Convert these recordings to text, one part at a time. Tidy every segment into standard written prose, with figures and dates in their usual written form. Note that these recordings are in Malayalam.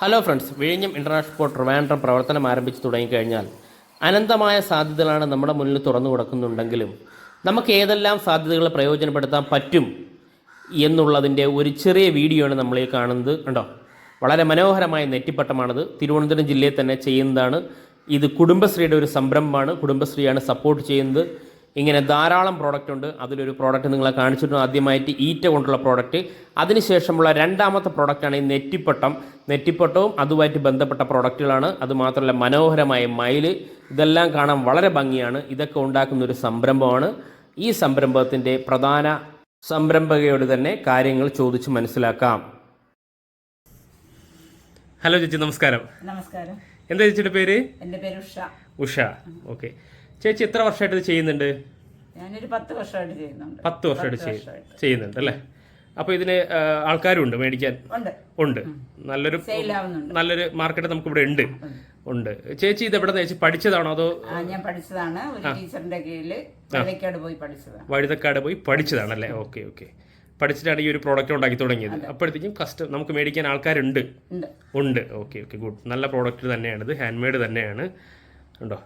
ഹലോ ഫ്രണ്ട്സ്, വിഴിഞ്ഞം ഇൻ്റർനാഷണൽ പോർട്ട് ട്രിവാൻഡ്രം പ്രവർത്തനം ആരംഭിച്ചു തുടങ്ങിക്കഴിഞ്ഞാൽ അനന്തമായ സാധ്യതകളാണ് നമ്മുടെ മുന്നിൽ തുറന്നു കൊടുക്കുന്നുണ്ടെങ്കിലും നമുക്ക് ഏതെല്ലാം സാധ്യതകൾ പ്രയോജനപ്പെടുത്താൻ പറ്റും എന്നുള്ളതിൻ്റെ ഒരു ചെറിയ വീഡിയോ ആണ് നമ്മൾ ഈ കാണുന്നത്. കണ്ടോ, വളരെ മനോഹരമായ നെറ്റിപ്പട്ടമാണിത്. തിരുവനന്തപുരം ജില്ലയിൽ തന്നെ ചെയ്യുന്നതാണ്. ഇത് കുടുംബശ്രീയുടെ ഒരു സംരംഭമാണ്. കുടുംബശ്രീയാണ് സപ്പോർട്ട് ചെയ്യുന്നത്. ഇങ്ങനെ ധാരാളം പ്രോഡക്റ്റ് ഉണ്ട്. അതിലൊരു പ്രോഡക്റ്റ് നിങ്ങളെ കാണിച്ചിട്ടുണ്ട്. ആദ്യമായിട്ട് ഈറ്റ കൊണ്ടുള്ള പ്രോഡക്റ്റ്, അതിനുശേഷമുള്ള രണ്ടാമത്തെ പ്രോഡക്റ്റാണ് ഈ നെറ്റിപ്പട്ടവും അതുമായിട്ട് ബന്ധപ്പെട്ട പ്രോഡക്റ്റുകളാണ്. അതുമാത്രമല്ല മനോഹരമായ മയില്, ഇതെല്ലാം കാണാൻ വളരെ ഭംഗിയാണ്. ഇതൊക്കെ ഉണ്ടാക്കുന്ന ഒരു സംരംഭമാണ്. ഈ സംരംഭത്തിൻ്റെ പ്രധാന സംരംഭകയോട് തന്നെ കാര്യങ്ങൾ ചോദിച്ച് മനസ്സിലാക്കാം. ഹലോ ചേച്ചി, നമസ്കാരം. നമസ്കാരം. എന്താ ചേച്ചിയുടെ പേര്? എൻ്റെ പേര് ഉഷ. ഉഷ, ഓക്കെ. ചേച്ചി എത്ര വർഷമായിട്ട് ഇത് ചെയ്യുന്നുണ്ട്? ഞാനൊരു 10 വർഷമായിട്ട് ചെയ്യുന്നുണ്ട്. 10 വർഷമായിട്ട് ചെയ്യുന്നുണ്ട് അല്ലേ? അപ്പോൾ ഇതിന് ആൾക്കാരുണ്ട് മേടിക്കാൻ? ഉണ്ട്. നല്ലൊരു മാർക്കറ്റ് നമുക്ക് ഇവിടെ ഉണ്ട്. ചേച്ചി ഇത് എവിടെ ചേച്ചി പഠിച്ചതാണോ അതോ? ഞാൻ പഠിച്ചതാണ്. ഒരു ടീച്ചറിന്റെ കീഴിൽ വഴുതക്കാട് പോയി പഠിച്ചതാണല്ലേ? ഓക്കെ. പഠിച്ചിട്ടാണ് ഈ ഒരു പ്രോഡക്റ്റ് ഉണ്ടാക്കി തുടങ്ങിയത്. അപ്പോഴത്തേക്കും നമുക്ക് മേടിക്കാൻ ആൾക്കാരുണ്ട്. ഓക്കെ. ഗുഡ്. നല്ല പ്രോഡക്റ്റ് തന്നെയാണിത്. ഹാൻഡ് മെയ്ഡ് തന്നെയാണ്. ഉണ്ടോ?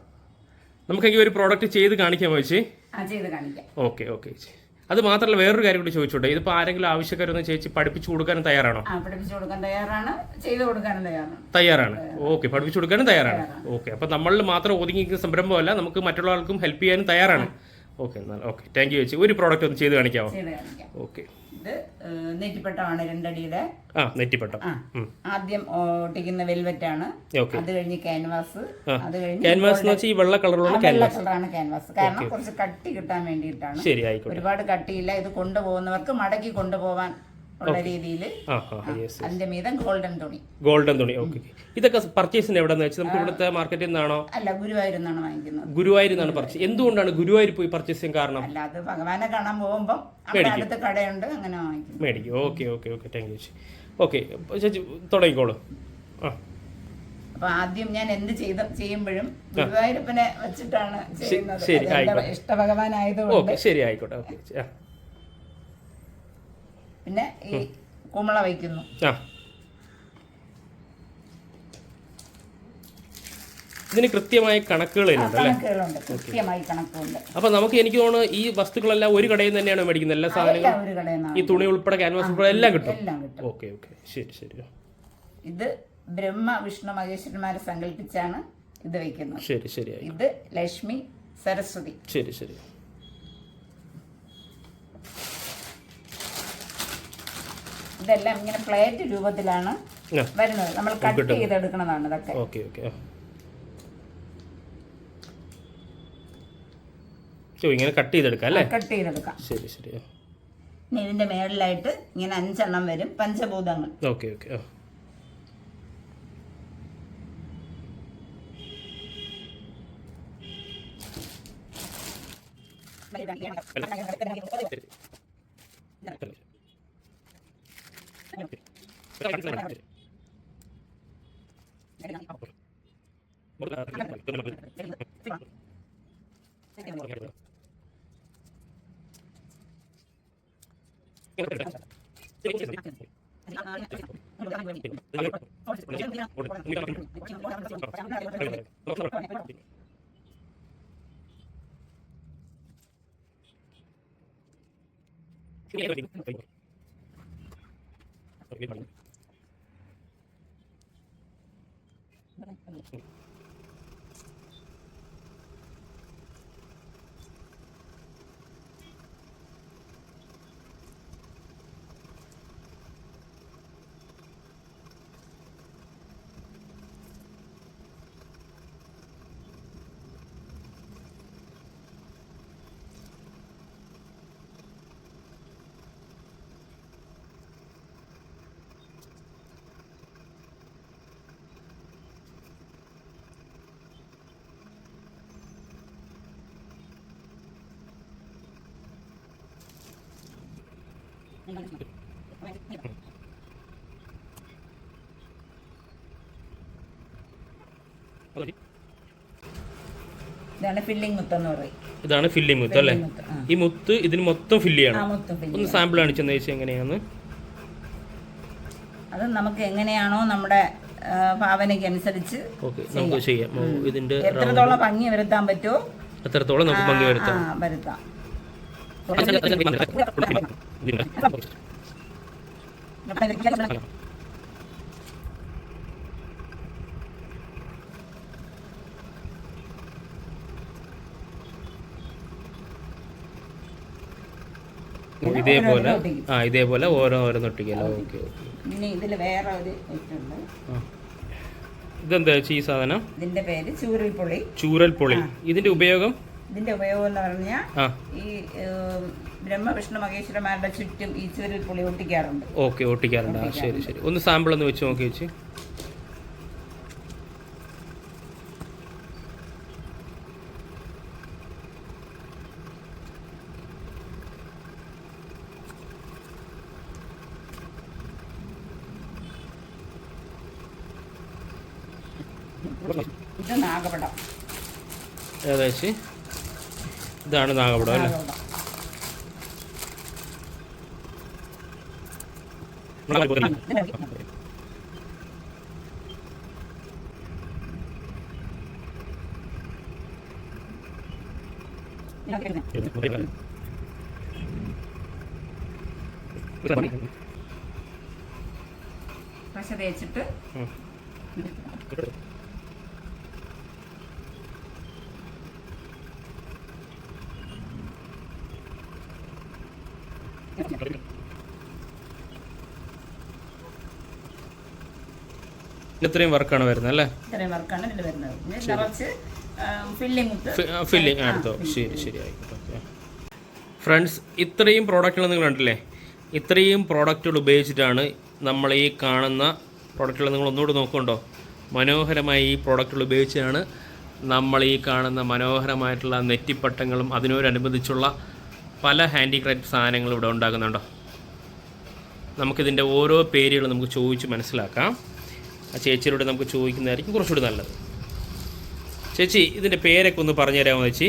നമുക്ക് ഈ ഒരു പ്രോഡക്റ്റ് ചെയ്ത് കാണിക്കാമോ ചേച്ചി? ഓക്കെ ചേച്ചി. അത് മാത്രമല്ല വേറൊരു കാര്യം കൂടി ചോദിച്ചോട്ടെ, ഇതിപ്പോൾ ആരെങ്കിലും ആവശ്യക്കാരൊന്നും ചേച്ചി പഠിപ്പിച്ചു കൊടുക്കാനും തയ്യാറാണോ? തയ്യാറാണ്. ഓക്കെ, പഠിപ്പിച്ചു കൊടുക്കാനും തയ്യാറാണ്. ഓക്കെ, അപ്പോൾ നമ്മളിൽ മാത്രം ഒതുങ്ങിയിരിക്കുന്ന സംരംഭമല്ല, നമുക്ക് മറ്റുള്ള ആൾക്കും ഹെൽപ്പ് ചെയ്യാനും തയ്യാറാണ്. ഓക്കെ, താങ്ക് യു ചേച്ചി. ഒരു പ്രോഡക്റ്റ് ഒന്ന് ചെയ്ത് കാണിക്കാമോ? ഓക്കെ. ഇത് നെറ്റിപ്പട്ടമാണ്, 2 അടിയുടെ നെറ്റിപ്പട്ടം. ആദ്യം ഒട്ടിക്കുന്ന വെൽവെറ്റ് ആണ്. അത് കഴിഞ്ഞ് ക്യാൻവാസ്. അത് കഴിഞ്ഞ് ഈ വെള്ള കളറാണ് ക്യാൻവാസ്. കാരണം കുറച്ച് കട്ടി കിട്ടാൻ വേണ്ടിയിട്ടാണ്. ഒരുപാട് കട്ടിയില്ല. ഇത് കൊണ്ടുപോകുന്നവർക്ക് മടക്കി കൊണ്ടുപോകാൻ ഉള്ള രീതിയിൽ. അതിന്റെ മീതം ഗോൾഡൻ തുണി. ഓക്കെ. ഇതൊക്കെ പർച്ചേസിന് എവിടെന്ന് വെച്ചാൽ നമുക്ക് ഇവിടുത്തെ മാർക്കറ്റിൽ നിന്നാണോ? അല്ല, ഗുരുവായൂരിന്നാണ് വാങ്ങിക്കുന്നത്. ഗുരുവായൂരിന്നാണ് പർച്ചേസ്. എന്തുകൊണ്ടാണ് ഗുരുവായൂർ പോയി പർച്ചേസ് ചെയ്യാൻ കാരണം? അല്ല, അത് ഭഗവാനെ കാണാൻ പോകുമ്പോൾ അടുത്ത കടയുണ്ട്, അങ്ങനെ മേടിക്കും. ഓക്കെ. താങ്ക് യു ചേച്ചി. ഓക്കെ ചേച്ചി, തുടങ്ങിക്കോളൂ. അപ്പൊ ആദ്യം ഞാൻ എന്ത് ചെയ്യുമ്പോഴും ഗുരുവായൂരപ്പനെ വെച്ചിട്ടാണ് ചെയ്യുന്നത്. ഇഷ്ടഭഗവാനായതുകൊണ്ട്. ശരി, ആയിക്കോട്ടെ. ഓക്കെ. പിന്നെ ഈ കുമ്പള വയ്ക്കുന്നു. ഇതിന് കൃത്യമായ കണക്കുകളുണ്ട്. അപ്പൊ എനിക്ക് തോന്നുന്നു ഈ വസ്തുക്കളെല്ലാം ഒരു കടയിൽ നിന്ന് തന്നെയാണ് മേടിക്കുന്നത്. എല്ലാ സാധനങ്ങളും, ഈ തുണി ഉൾപ്പെടെ ക്യാൻവാസ് ഉൾപ്പെടെ എല്ലാം കിട്ടും. ഓക്കെ. ശരി. ഇത് ബ്രഹ്മ വിഷ്ണു മഹേശ്വരന്മാരെ സങ്കല്പിച്ചാണ് ഇത് വെക്കുന്നത്. ശരി. ഇത് ലക്ഷ്മി സരസ്വതി. ശരി. ഇതെല്ലാം ഇങ്ങനെ പ്ലേറ്റ് രൂപത്തിലാണ് വരുന്നത്. നമ്മൾ കട്ട് ചെയ്തെടുക്കുന്നതാണ് ഇതൊക്കെ. ഓക്കെ. ഇങ്ങനെ കട്ട് ചെയ്തെടുക്കാം അല്ലേ? കട്ട് ചെയ്തെടുക്കാം. ശരി. ഇനി ഇതിന്റെ മേളിലായിട്ട് ഇങ്ങനെ 5 എണ്ണം വരും, പഞ്ചഭൂതങ്ങൾ. ഓക്കെ. ഇതാണ് ഫില്ലിംഗ് മുത്ത് എന്ന് പറയും. ഇതാണ് ഫില്ലിംഗ് മുത്ത് അല്ലേ? ഈ മുത്ത് ഇതിന് മൊത്തം ഫില്ല് ചെയ്യണം. ഒന്ന് സാമ്പിൾ കാണിച്ചെന്ന് ചോദിച്ചാൽ എങ്ങനെയാന്ന്? അത് നമുക്ക് എങ്ങനെയാണോ നമ്മുടെ ഭാവനയ്ക്ക് അനുസരിച്ച് നമുക്ക് ചെയ്യാം. ഇതിന്റെ എത്രത്തോളം ഭംഗി വരുത്താൻ പറ്റുമോ അത്രത്തോളം നമുക്ക് ഭംഗി വരുത്താം. വരുത്താം. ഇതേപോലെ ഓരോന്നൊട്ടിക്കല്ലോ. ഓക്കെ. ഇനി ഇതിൽ വേറെ ഒരു ഇതുണ്ട്. ഇതെന്താ ഈ സാധനം? ഇതിന്റെ പേര് ചൂരൽപ്പൊളി. ചൂരൽപ്പൊളി. ഇതിന്റെ ഉപയോഗം എന്ന് പറഞ്ഞാൽ ഈ ബ്രഹ്മവിഷ്ണു മഹേശ്വരന്മാരുടെ ചുറ്റും ഈ ചൂരൽപ്പൊളി ഒട്ടിക്കാറുണ്ട്. ഓക്കെ, ഒട്ടിക്കാറുണ്ട്. ശരി ശരി. ഒന്ന് സാമ്പിൾ ഒന്ന് വെച്ച് നോക്കി വെച്ച്. ഇത് നാഗപടം. ഏകദേശം ഇതാണ് നാഗപടം അല്ലേ? പശ തേച്ചിട്ട് ഇത്രയും വർക്കാണ് വരുന്നത് അല്ലേ? ഇത്രയും വർക്കാണ് ഇതിൽ വരുന്നത്. നിറച്ച് ഫില്ലിങ് എടുത്തോ. ശരി ശരി, ആയിക്കോട്ടെ. ഫ്രണ്ട്സ്, ഇത്രയും പ്രോഡക്റ്റുകൾ നിങ്ങൾ കണ്ടില്ലേ? ഇത്രയും പ്രോഡക്റ്റുകൾ ഉപയോഗിച്ചിട്ടാണ് നമ്മൾ ഈ കാണുന്ന പ്രോഡക്റ്റുകൾ. നിങ്ങൾ ഒന്നുകൂടി നോക്കുന്നുണ്ടോ? മനോഹരമായ ഈ പ്രോഡക്റ്റുകൾ ഉപയോഗിച്ചാണ് നമ്മൾ ഈ കാണുന്ന മനോഹരമായിട്ടുള്ള നെറ്റിപ്പട്ടങ്ങളും അതിനോടനുബന്ധിച്ചുള്ള പല ഹാൻഡിക്രാഫ്റ്റ് സാധനങ്ങളും ഇവിടെ ഉണ്ടാക്കുന്നുണ്ടോ? നമുക്കിതിൻ്റെ ഓരോ പേരുകൾ നമുക്ക് ചോദിച്ച് മനസ്സിലാക്കാം. ആ ചേച്ചിയോട് നമുക്ക് ചോദിക്കുന്നതായിരിക്കും കുറച്ചുകൂടി നല്ലത്. ചേച്ചി, ഇതിൻ്റെ പേരൊക്കെ ഒന്ന് പറഞ്ഞു തരാമോ ചേച്ചി?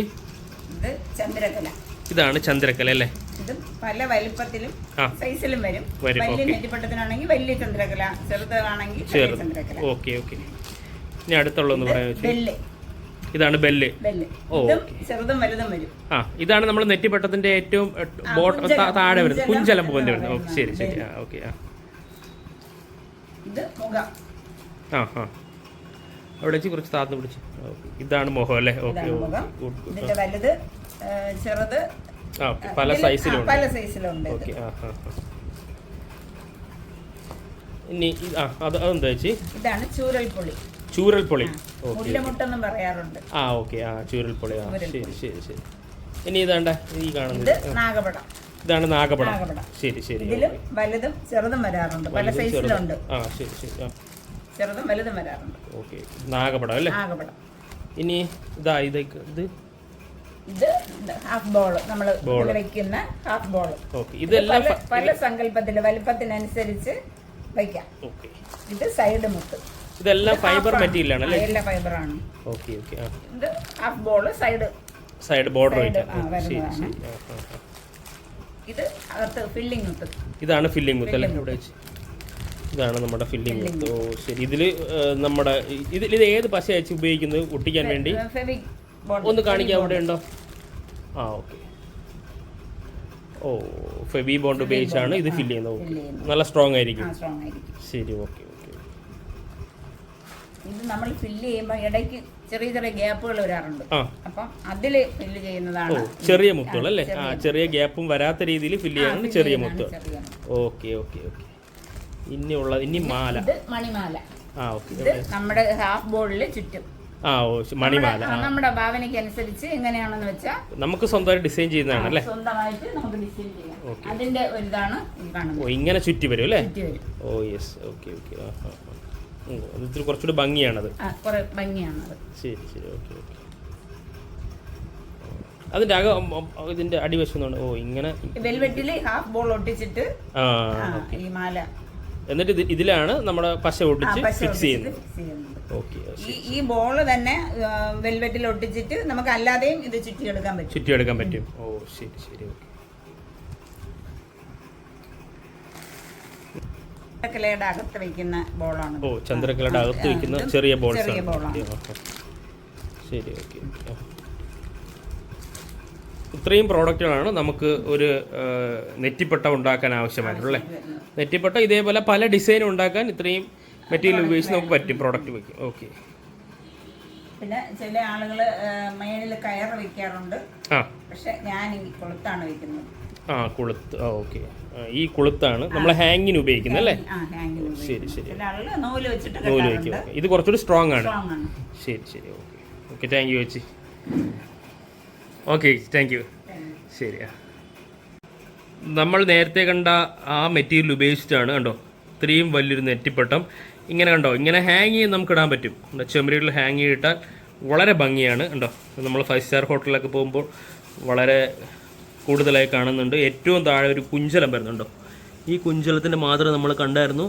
ഇത് ചന്ദ്രകല. ഇതാണ് ചന്ദ്രകല അല്ലേ? ഇത് പല വലുപ്പത്തിലും സൈസിലും വരും. വലിയ നെറ്റിപ്പട്ടത്തിനാണെങ്കിൽ വലിയ ചന്ദ്രകല, ചെറുതാണെങ്കിൽ ചെറിയ ചന്ദ്രകല. Okay okay. ഇനി അടുത്തുള്ളതെന്ന് പറയാം ചേച്ചി. ഇതാണ് ബെല്ല്. ചെറുതും വലുതും വരും. ഇതാണ് നമ്മൾ നെറ്റിപ്പട്ടത്തിന്റെ ഏറ്റവും താഴെ വരുന്നത്, കുഞ്ചലം പോലെ വരുന്നത്. ശരി ശരി. ഓക്കെ. ഇത് മുഖം. അവിടെ വെച്ച് കുറച്ച് താഴ്ന്നു പിടിച്ച്. ഇതാണ് മുഖം അല്ലേ? ഓക്കെ. ഇതിന്റെ വലുത്, ചെറുത്, പല സൈസിലുണ്ട്. ഓക്കെ. ഇനി അതെന്താ ചേച്ചി? ഇതാണ് ചൂരൽപ്പൊളി. ചൂരൽപ്പൊളി. മുല്ലമുട്ടെന്നും പറയാറുണ്ട്. ഓക്കെ. ചൂരൽപ്പൊളി. ശരി ശരി ശരി. ഇനി ഇതാണ്ട ഈ കാണുന്നത് നാഗപടം. ഇതാണ് നാഗപടം. ശരി ശരി. ഇതിലും വലുതും ചെറുതും വരാറുണ്ട്. പല സൈസിലുണ്ട്. ശരി ശരി. ചെറുതും വലുതും വരാറുണ്ട്. ഓക്കെ. നാഗപടം അല്ലേ? നാഗപടം. ഇനി ഇത് ഹാഫ് ബോൾ, നമ്മൾ വെക്കുന്ന ഹാഫ് ബോൾ. ഇതെല്ലാം പല സങ്കല്പത്തില് വലുപ്പത്തിനനുസരിച്ച് വയ്ക്കാം. ഇത് സൈഡ് മുത്ത്. ഇതെല്ലാം ഫൈബർ മെറ്റീരിയൽ ആണ് അല്ലേ? എല്ലാം ഫൈബറാണ്. Okay okay. ഇത് ഹാഫ് ബോൾ, സൈഡ് ബോർഡർ. ഇത് അകത്ത് ഫില്ലിംഗ് മുത്ത്. ഇതാണ് ഫില്ലിംഗ് മുത്ത് അല്ലേ? ഇവിടെ ഇതാണ് നമ്മുടെ ഫില്ലിംഗ് മുത്ത്. ഓ ശരി. ഇതില് നമ്മുടെ ഇത് ഏത് പശ അയച്ച് ഉപയോഗിക്കുന്നത് ഒട്ടിക്കാൻ വേണ്ടി? ഒന്ന് കാണിക്കാൻ അവിടെ ഉണ്ടോ? ഓക്കെ. ഓ, ഫെവി ബോണ്ട് ഉപയോഗിച്ചാണ് ഇത് ഫില്ല് ചെയ്യുന്നത്. ഓക്കെ. നല്ല സ്ട്രോങ് ആയിരിക്കും. ശരി. Okay okay. ഇത് നമ്മൾ ഫില്ല് ചെയ്യുമ്പോൾ ഇടയ്ക്ക് ചെറിയ ചെറിയ ഗ്യാപ്പുകൾ വരാറുണ്ട്. അപ്പം അതില് ഫില്ല് ചെയ്യുന്നതാണ് ചെറിയ മുത്തുകൾ അല്ലേ? ചെറിയ ഗ്യാപ്പും വരാത്ത രീതിയിൽ ഫില്ല് ചെയ്യാനാണ് ചെറിയ മുത്ത്. Okay okay okay. ഇനി മാല. ഇത് മണിമാല. ഇത് നമ്മുടെ ഹാഫ് ബോളില് ചുറ്റും മണിമാല. നമ്മുടെ ഭാവനയ്ക്ക് അനുസരിച്ച് എങ്ങനെയാണെന്ന് വെച്ചാൽ നമുക്ക് സ്വന്തമായിട്ട് ഡിസൈൻ ചെയ്യുന്നതാണ് അല്ലേ? സ്വന്തമായിട്ട് നമുക്ക് ഡിസൈൻ ചെയ്യാം. അതിന്റെ ഒരു ഇതാണ് ഈ കാണുന്നത്. ഇങ്ങനെ ചുറ്റി വരും അല്ലേ? Oh yes. Okay okay. ഇതിൽ കുറച്ചുകൂടി ഭംഗിയാണത്. ശരി ശരി. Okay okay. അതിന്റെ ഇതിന്റെ അടിവശം ഇങ്ങനെ വെൽവെറ്റില് ഹാഫ് ബോൾ ഒട്ടിച്ചിട്ട് ഈ മാല, എന്നിട്ട് ഇതിലാണ് നമ്മുടെ പശ ഒട്ടിച്ച് ഫിക്സ് ചെയ്യുന്നത്. ഈ ബോൾ തന്നെ വെൽവെറ്റിൽ ഒട്ടിച്ചിട്ട് നമുക്ക് അല്ലാതെയും ഇത് ചുറ്റിയെടുക്കാൻ പറ്റും. ഓ ശരി ശരി. ഓക്കെ. ചന്ദ്രക്കലയുടെ അകത്ത് വെക്കുന്ന ബോളാണ്. ഓ, ചന്ദ്രക്കലയുടെ അകത്ത് വെക്കുന്ന ചെറിയ ബോൾസ്. ശരി, ഓക്കെ. ഇത്രയും പ്രോഡക്റ്റുകളാണ് നമുക്ക് ഒരു നെറ്റിപ്പട്ട ഉണ്ടാക്കാൻ ആവശ്യമായിട്ടുള്ളത്. നെറ്റിപ്പട്ട ഇതേപോലെ പല ഡിസൈനും ഉണ്ടാക്കാൻ ഇത്രയും മെറ്റീരിയൽ ഉപയോഗിച്ച് നമുക്ക് പറ്റും, പ്രോഡക്റ്റ് വയ്ക്കും. ഓക്കെ. പിന്നെ ചില ആളുകൾ മേളിൽ കയർ വെക്കാറുണ്ട്. പക്ഷെ ഞാൻ ഈ കൊളുത്താണ് വെക്കുന്നത്. കൊളുത്ത്. ഓക്കെ. ഈ കൊളുത്താണ് നമ്മൾ ഹാങ്ങിന് ഉപയോഗിക്കുന്നത് അല്ലേ? ശരി ശരി. നൂല് വെച്ചിട്ട് നൂല് വയ്ക്കും. ഇത് കുറച്ചുകൂടി സ്ട്രോങ് ആണ്. ശരി ശരി. Okay okay. താങ്ക് യു ചേച്ചി. Okay, thank you. ശരി. നമ്മൾ നേരത്തെ കണ്ട ആ മെറ്റീരിയൽ ഉപയോഗിച്ചിട്ടാണ് കണ്ടോ ഇത്രയും വലിയൊരു നെറ്റിപ്പട്ടം. ഇങ്ങനെ കണ്ടോ, ഇങ്ങനെ ഹാങ് ചെയ്ത് നമുക്ക് ഇടാൻ പറ്റും. ചെമ്മരിയിൽ ഹാങ് ചെയ്തിട്ടാൽ വളരെ ഭംഗിയാണ്. കണ്ടോ, നമ്മൾ 5 സ്റ്റാർ ഹോട്ടലിലൊക്കെ പോകുമ്പോൾ വളരെ കൂടുതലായി കാണുന്നുണ്ട്. ഏറ്റവും താഴെ ഒരു കുഞ്ചലം വരുന്നുണ്ടോ, ഈ കുഞ്ചലത്തിൻ്റെ മാതൃക നമ്മൾ കണ്ടായിരുന്നു.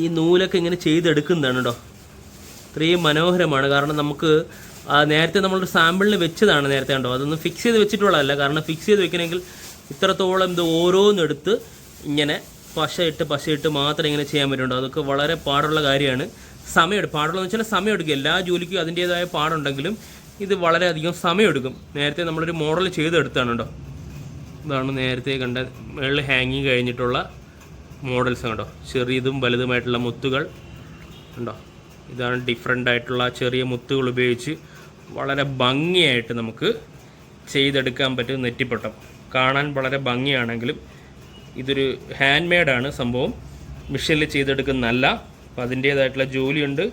ഈ നൂലൊക്കെ ഇങ്ങനെ ചെയ്തെടുക്കുന്നതാണ് കേട്ടോ. ഇത്രയും മനോഹരമാണ്. കാരണം നമുക്ക് നേരത്തെ നമ്മളൊരു സാമ്പിളിന് വെച്ചതാണ് നേരത്തെ കണ്ടോ. അതൊന്നും ഫിക്സ് ചെയ്ത് വെച്ചിട്ടുള്ളതല്ല. കാരണം ഫിക്സ് ചെയ്ത് വെക്കണമെങ്കിൽ ഇത്രത്തോളം ഇത് ഓരോന്നെടുത്ത് ഇങ്ങനെ പശയിട്ട് മാത്രം ഇങ്ങനെ ചെയ്യാൻ പറ്റുന്നുണ്ടോ. അതൊക്കെ വളരെ പാടുള്ള കാര്യമാണ്. പാടുള്ളതെന്ന് വെച്ചാൽ സമയമെടുക്കും. എല്ലാ ജോലിക്കും അതിൻ്റേതായ പാടുണ്ടെങ്കിലും ഇത് വളരെയധികം സമയമെടുക്കും. നേരത്തെ നമ്മളൊരു മോഡൽ ചെയ്തെടുത്താണ് കേട്ടോ. ഇതാണ് നേരത്തെ കണ്ട മേളിൽ ഹാങ്ങിങ് കഴിഞ്ഞിട്ടുള്ള മോഡൽസ് കണ്ടോ. ചെറിയതും വലുതുമായിട്ടുള്ള മുത്തുകൾ ഉണ്ടോ. ഇതാണ് ഡിഫറെൻ്റ് ആയിട്ടുള്ള ചെറിയ മുത്തുകൾ ഉപയോഗിച്ച് വളരെ ഭംഗിയായിട്ട് നമുക്ക് ചെയ്തെടുക്കാൻ പറ്റും നെറ്റിപ്പട്ടം. കാണാൻ വളരെ ഭംഗിയാണെങ്കിലും ഇതൊരു ഹാൻഡ് മെയ്ഡാണ് സംഭവം, മെഷീനിൽ ചെയ്തെടുക്കുന്നതല്ല. അപ്പോൾ അതിൻ്റേതായിട്ടുള്ള ജോലിയുണ്ട്.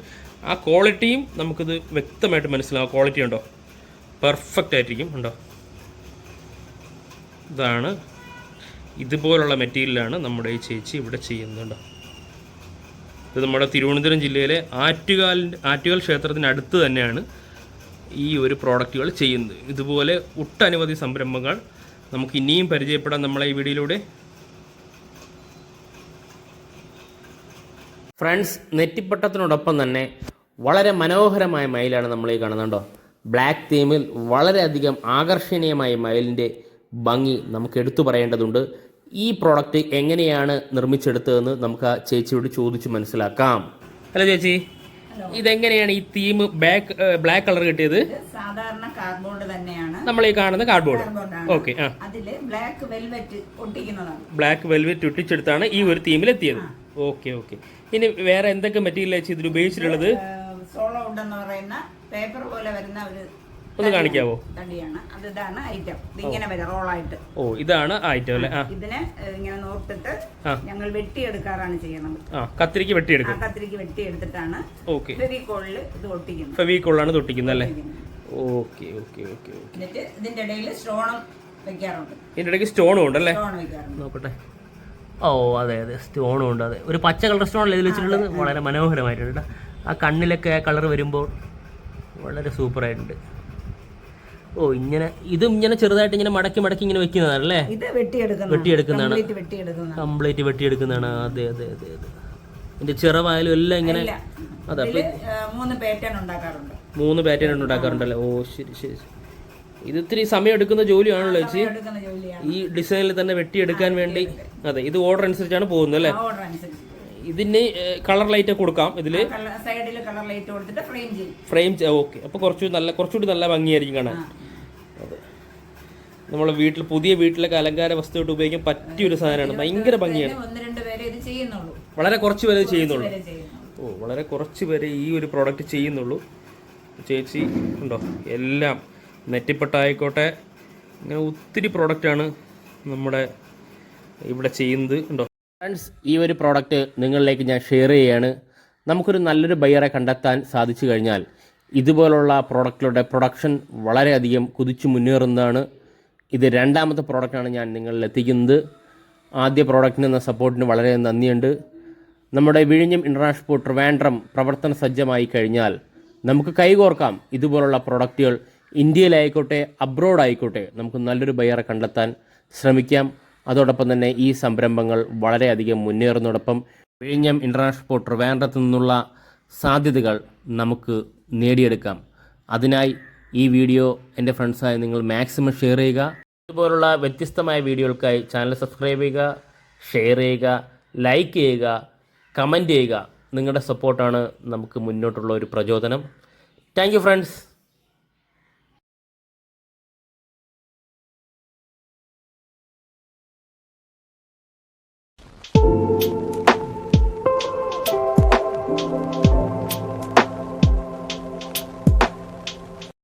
ആ ക്വാളിറ്റിയും നമുക്കിത് വ്യക്തമായിട്ട് മനസ്സിലാവും. ക്വാളിറ്റി ഉണ്ടോ, പെർഫെക്റ്റ് ആയിരിക്കും. ഉണ്ടോ, ഇതാണ് ഇതുപോലുള്ള മെറ്റീരിയലാണ് നമ്മുടെ ഈ ചേച്ചി ഇവിടെ ചെയ്യുന്നുണ്ടോ. ഇത് നമ്മുടെ തിരുവനന്തപുരം ജില്ലയിലെ ആറ്റുകാൽ ക്ഷേത്രത്തിനടുത്ത് തന്നെയാണ് ഈ ഒരു പ്രോഡക്റ്റുകൾ ചെയ്യുന്നത്. ഇതുപോലെ ഒട്ടനവധി സംരംഭങ്ങൾ നമുക്ക് ഇനിയും പരിചയപ്പെടാം നമ്മളെ ഈ വീഡിയോയിലൂടെ. ഫ്രണ്ട്സ്, നെറ്റിപ്പട്ടത്തിനോടൊപ്പം തന്നെ വളരെ മനോഹരമായ മയിലാണ് നമ്മൾ ഈ കാണുന്നുണ്ടോ. ബ്ലാക്ക് തീമിൽ വളരെയധികം ആകർഷണീയമായ മയിലിൻ്റെ ഭംഗി നമുക്ക് എടുത്തു പറയേണ്ടതുണ്ട്. ഈ പ്രോഡക്റ്റ് എങ്ങനെയാണ് നിർമ്മിച്ചെടുത്തതെന്ന് നമുക്ക് ആ ചേച്ചിയോട് ചോദിച്ച് മനസ്സിലാക്കാം. ഹലോ ചേച്ചി, ഇതെങ്ങനെയാണ് ഈ തീം ബ്ലാക്ക് കളർ കിട്ടിയത്? സാധാരണ കാർഡ്ബോർഡ് തന്നെയാണ് നമ്മൾ ഈ കാണുന്ന കാർഡ്ബോർഡ്. ഓക്കെ. അതില് ബ്ലാക്ക് വെൽവെറ്റ് ഒട്ടിക്കുന്നതാണ്. ബ്ലാക്ക് വെൽവെറ്റ് ഒട്ടിച്ചെടുത്താണ് ഈ ഒരു തീമിൽ എത്തിയത്. Okay okay. ഇനി വേറെ എന്തൊക്കെ മെറ്റീരിയൽ വെച്ച് ഇതിൽ ഉപയോഗിച്ചിട്ടുള്ളത്? സോളോ ഉണ്ടെന്ന് പറയുന്ന പേപ്പർ പോലെ വരുന്ന ഒരു ഒന്ന് കാണിക്കാവോ? തടിയാണ്. അതാണ് ഐറ്റം. ഇതിങ്ങനെ വരും റോളായിട്ട്. ഓ, ഇതാണ് ഐറ്റം അല്ലേ? ഇതിനെ ഇങ്ങനെ നോർത്തിട്ട് ഞങ്ങൾ വെട്ടിയെടുക്കാറാണ് ചെയ്യുന്നത്. കത്തിരിക്ക് വെട്ടിയെടുക്കും. കത്തിരിക്ക് വെട്ടിയെടുത്തിട്ടാണ് ഫെവിക്കോളിൽ ഇത് ഒട്ടിക്കുന്നത്. ഫെവിക്കോളാണ് ഇത് ഒട്ടിക്കുന്നത് അല്ലേ? Okay okay okay. എന്നിട്ട് ഇതിന്റെ ഇടയിൽ സ്റ്റോണും വെക്കാറുണ്ട്. ഇതിന്റെ ഇടയ്ക്ക് സ്റ്റോണും ഉണ്ടല്ലേ? സ്റ്റോൺ വെക്കാറുണ്ട്. നോക്കട്ടെ. ഓ അതെ അതെ, സ്റ്റോണും ഉണ്ട്. അതെ, ഒരു പച്ച കളർ സ്റ്റോണല്ലേ ഇതിൽ വെച്ചിട്ടുള്ളത്? വളരെ മനോഹരമായിട്ടുണ്ട്. ആ കണ്ണിലൊക്കെ ആ കളർ വരുമ്പോൾ വളരെ സൂപ്പറായിട്ടുണ്ട്. ഓ, ഇങ്ങനെ ഇതും ഇങ്ങനെ ചെറുതായിട്ട് ഇങ്ങനെ മടക്കി ഇങ്ങനെ വെക്കുന്നതാണല്ലേ? ഇത് വെട്ടിയെടുക്കുന്നതാണ്. കംപ്ലീറ്റ് വെട്ടിയെടുക്കുന്നതാണ്. അതെ അതെ അതെ അതെ. ഇതിന്റെ ചെറുവായാലും എല്ലാം ഇങ്ങനെ. അതെ, 3 പാറ്റേൺ ഉണ്ടാക്കാറുണ്ട്. 3 പാറ്റേൺ ഉണ്ടാക്കാറുണ്ടല്ലേ? ഓ ശരി ശരി. ഇത് ഇത്തിരി സമയം എടുക്കുന്ന ജോലിയാണല്ലോ ചേച്ചി. ഈ ഡിസൈനിൽ തന്നെ വെട്ടിയെടുക്കാൻ വേണ്ടി. അതെ, ഇത് ഓർഡർ അനുസരിച്ചാണ് പോകുന്നത് അല്ലേ? ഇതിന് കളർ ലൈറ്റ് കൊടുക്കാം. ഇതില് ഫ്രെയിം. ഓക്കെ. അപ്പൊ കുറച്ചുകൂടി നല്ല ഭംഗിയായിരിക്കും കാണാൻ. അതെ, നമ്മളെ പുതിയ വീട്ടിലൊക്കെ അലങ്കാര വസ്തുവായിട്ട് ഉപയോഗിക്കാൻ പറ്റിയൊരു സാധനമാണ്. ഭയങ്കര ഭംഗിയാണ്. വളരെ കുറച്ച് പേര് ചെയ്യുന്നുള്ളൂ. ഓ, വളരെ കുറച്ച് പേര് ഈ ഒരു പ്രോഡക്റ്റ് ചെയ്യുന്നുള്ളൂ. ചേച്ചി ഉണ്ടോ, എല്ലാം നെറ്റിപ്പട്ടായിക്കോട്ടെ, ഇങ്ങനെ ഒത്തിരി പ്രോഡക്റ്റാണ് നമ്മുടെ ഇവിടെ ചെയ്യുന്നത്. ഉണ്ടോ ഫ്രണ്ട്സ്, ഈ ഒരു പ്രോഡക്റ്റ് നിങ്ങളിലേക്ക് ഞാൻ ഷെയർ ചെയ്യുകയാണ്. നമുക്കൊരു നല്ലൊരു ബയ്യറെ കണ്ടെത്താൻ സാധിച്ചു കഴിഞ്ഞാൽ ഇതുപോലുള്ള പ്രോഡക്റ്റുകളുടെ പ്രൊഡക്ഷൻ വളരെയധികം കുതിച്ചു മുന്നേറുന്നതാണ്. ഇത് 2ാമത്തെ പ്രോഡക്റ്റാണ് ഞാൻ നിങ്ങളിൽ എത്തിക്കുന്നത്. ആദ്യ പ്രോഡക്റ്റിന് എന്ന സപ്പോർട്ടിന് വളരെ നന്ദിയുണ്ട്. നമ്മുടെ വിഴിഞ്ഞം ഇൻ്റർനാഷണൽ പോർട്ട് ട്രിവാൻഡ്രം പ്രവർത്തന സജ്ജമായി കഴിഞ്ഞാൽ നമുക്ക് കൈകോർക്കാം. ഇതുപോലുള്ള പ്രോഡക്റ്റുകൾ ഇന്ത്യയിലായിക്കോട്ടെ അബ്രോഡ് ആയിക്കോട്ടെ നമുക്ക് നല്ലൊരു ബയ്യറെ കണ്ടെത്താൻ ശ്രമിക്കാം. അതോടൊപ്പം തന്നെ ഈ സംരംഭങ്ങൾ വളരെയധികം മുന്നേറുന്നതോടൊപ്പം വിഴിഞ്ഞം ഇൻ്റർനാഷണൽ പോർട്ട് ട്രിവാൻഡ്രത്തു നിന്നുള്ള സാധ്യതകൾ നമുക്ക് നേടിയെടുക്കാം. അതിനായി ഈ വീഡിയോ എൻ്റെ ഫ്രണ്ട്സായി നിങ്ങൾ മാക്സിമം ഷെയർ ചെയ്യുക. ഇതുപോലുള്ള വ്യത്യസ്തമായ വീഡിയോകൾക്കായി ചാനൽ സബ്സ്ക്രൈബ് ചെയ്യുക, ഷെയർ ചെയ്യുക, ലൈക്ക് ചെയ്യുക. കമൻറ്റ് ചെയ്യുക. നിങ്ങളുടെ സപ്പോർട്ടാണ് നമുക്ക് മുന്നോട്ടുള്ള ഒരു പ്രചോദനം. Thank you friends.